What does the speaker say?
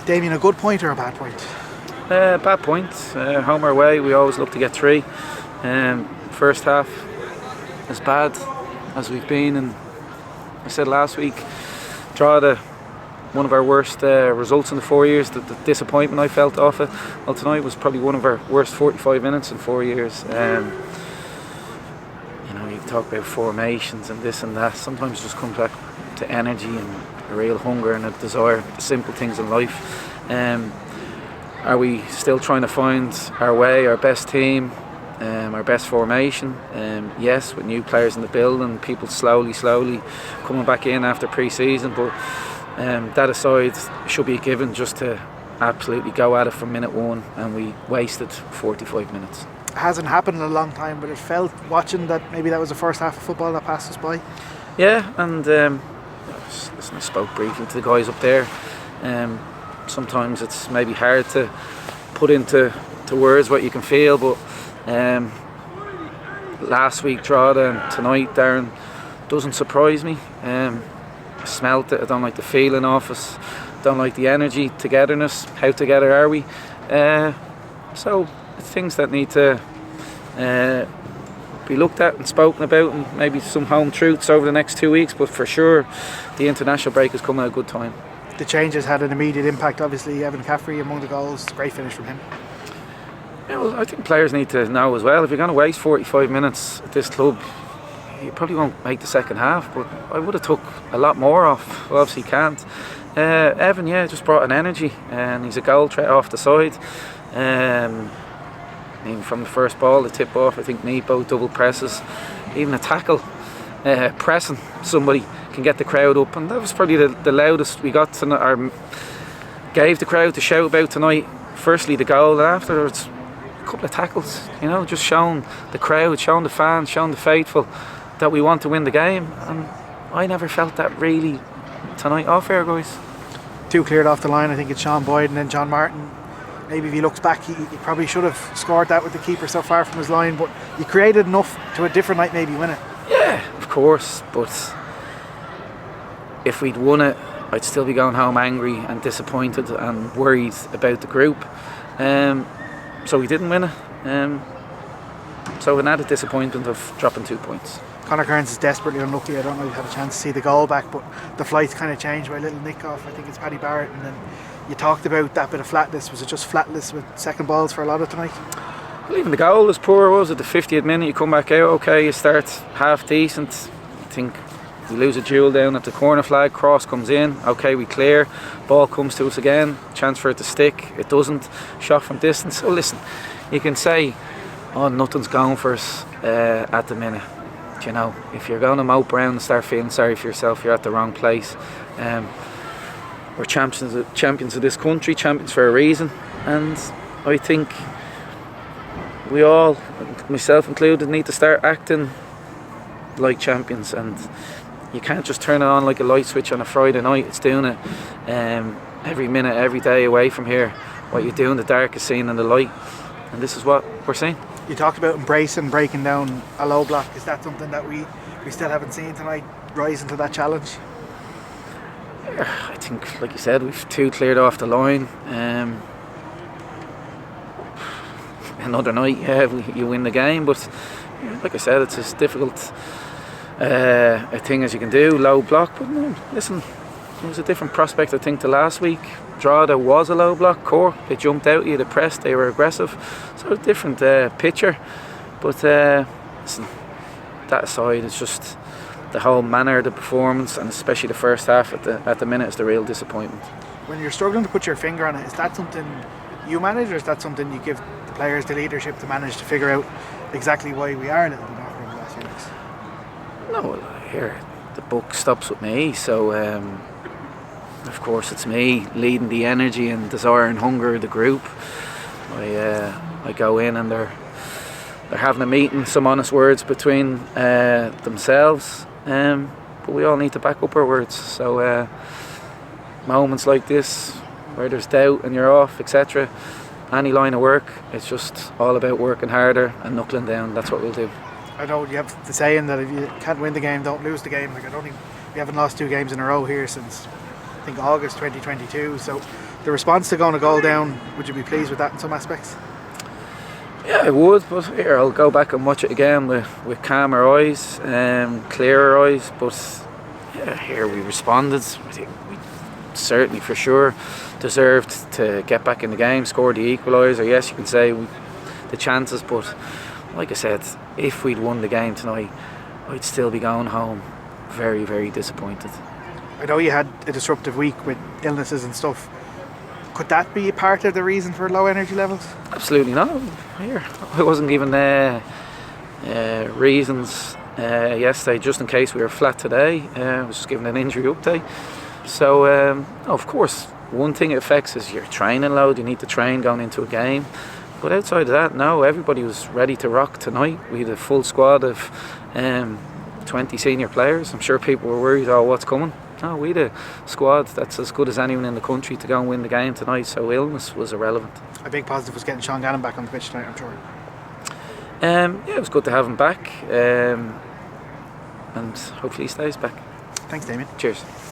Damien, a good point or a bad point? Bad point. Home or away, we always look to get 3. First half, as bad as we've been, and I said last week, one of our worst results in the 4 years. The disappointment I felt off it. Well, tonight was probably one of our worst 45 minutes in 4 years. You talk about formations and this and that. Sometimes it just comes back to energy and a real hunger and a desire for simple things in life. Are we still trying to find our way, our best team, our best formation? Yes, with new players in the building, people slowly coming back in after pre-season, but that aside, should be given just to absolutely go at it from minute 1, and we wasted 45 minutes. It hasn't happened in a long time, but it felt, watching, that maybe that was the first half of football that passed us by. Yeah, and listen, I spoke briefly to the guys up there. Sometimes it's maybe hard to put into words what you can feel, but last week Drogheda and tonight Darren doesn't surprise me. I smelt it. I don't like the feeling of us, don't like the energy, togetherness. How together are we? So it's things that need to be looked at and spoken about, and maybe some home truths over the next 2 weeks, but for sure the international break has come at a good time. The changes had an immediate impact. Obviously, Evan Caffrey among the goals, great finish from him. Yeah, well, I think players need to know as well, if you're going to waste 45 minutes at this club, you probably won't make the second half, but I would have took a lot more off. Well, obviously can't. Evan, just brought an energy, and he's a goal threat off the side. Even from the first ball, the tip off, I think both double presses, even a tackle, pressing somebody can get the crowd up, and that was probably the loudest we got tonight, or gave the crowd to shout about tonight. Firstly the goal, and afterwards a couple of tackles, just showing the crowd, showing the fans, showing the faithful that we want to win the game, and I never felt that really tonight off air, guys. 2 cleared off the line. I think it's Sean Boyd and then John Martin. Maybe if he looks back, he probably should have scored that with the keeper so far from his line, but you created enough to a different night maybe win it. Yeah, of course, but if we'd won it, I'd still be going home angry and disappointed and worried about the group. So we didn't win it. So an added disappointment of dropping 2 points. Conor Kearns is desperately unlucky. I don't know if you had a chance to see the goal back, but the flight's kind of changed by a little nick off. I think it's Paddy Barrett, and then you talked about that bit of flatness. Was it just flatness with second balls for a lot of tonight? Well, even the goal was poor, was it? The 50th minute, you come back out, okay, you start half decent. I think we lose a duel down at the corner flag, cross comes in, okay, we clear, ball comes to us again, chance for it to stick, it doesn't, shot from distance. So listen, you can say, nothing's going for us at the minute. If you're going to mope around and start feeling sorry for yourself, you're at the wrong place. We're champions of this country, champions for a reason, and I think we all, myself included, need to start acting like champions, and you can't just turn it on like a light switch on a Friday night. It's doing it every minute, every day away from here. What you do in the dark is seen in the light, and this is what we're seeing. You talked about embracing breaking down a low block. Is that something that we still haven't seen tonight, rising to that challenge? I think, like you said, we've 2 cleared off the line. Another night, you win the game, but like I said, it's as difficult a thing as you can do, low block. But no, listen, it was a different prospect, I think, to last week. Drogheda was a low block. Cork, they jumped out, you, they pressed, they were aggressive. So a different picture. But listen, that aside, it's just the whole manner of the performance, and especially the first half at the minute, is the real disappointment. When you're struggling to put your finger on it, is that something you manage, or is that something you give the players the leadership to manage to figure out exactly why we are a little bit off over the last few weeks? No, well, here the buck stops with me, so of course it's me leading the energy and desire and hunger of the group. I go in and they're having a meeting, some honest words between themselves, but we all need to back up our words. So moments like this where there's doubt and you're off, etc., any line of work, it's just all about working harder and knuckling down. That's what we'll do. I know you have the saying that if you can't win the game, don't lose the game. Like, I don't think we haven't lost 2 games in a row here since I think August 2022. So The response to going a goal down, would you be pleased with that in some aspects? Yeah, I would, but here I'll go back and watch it again with calmer eyes, clearer eyes. But yeah, here we responded. I think we certainly, for sure, deserved to get back in the game, score the equaliser. Yes, you can say the chances, but like I said, if we'd won the game tonight, I'd still be going home very, very disappointed. I know you had a disruptive week with illnesses and stuff. Could that be a part of the reason for low energy levels? Absolutely not. Here, I wasn't given reasons yesterday, just in case we were flat today. I was just given an injury update. So, of course, one thing it affects is your training load. You need to train going into a game. But outside of that, no, everybody was ready to rock tonight. We had a full squad of 20 senior players. I'm sure people were worried, oh, what's coming? No, we had a squad that's as good as anyone in the country to go and win the game tonight, so illness was irrelevant. A big positive was getting Sean Gannon back on the pitch tonight, I'm sure. Yeah, it was good to have him back, and hopefully he stays back. Thanks, Damien. Cheers.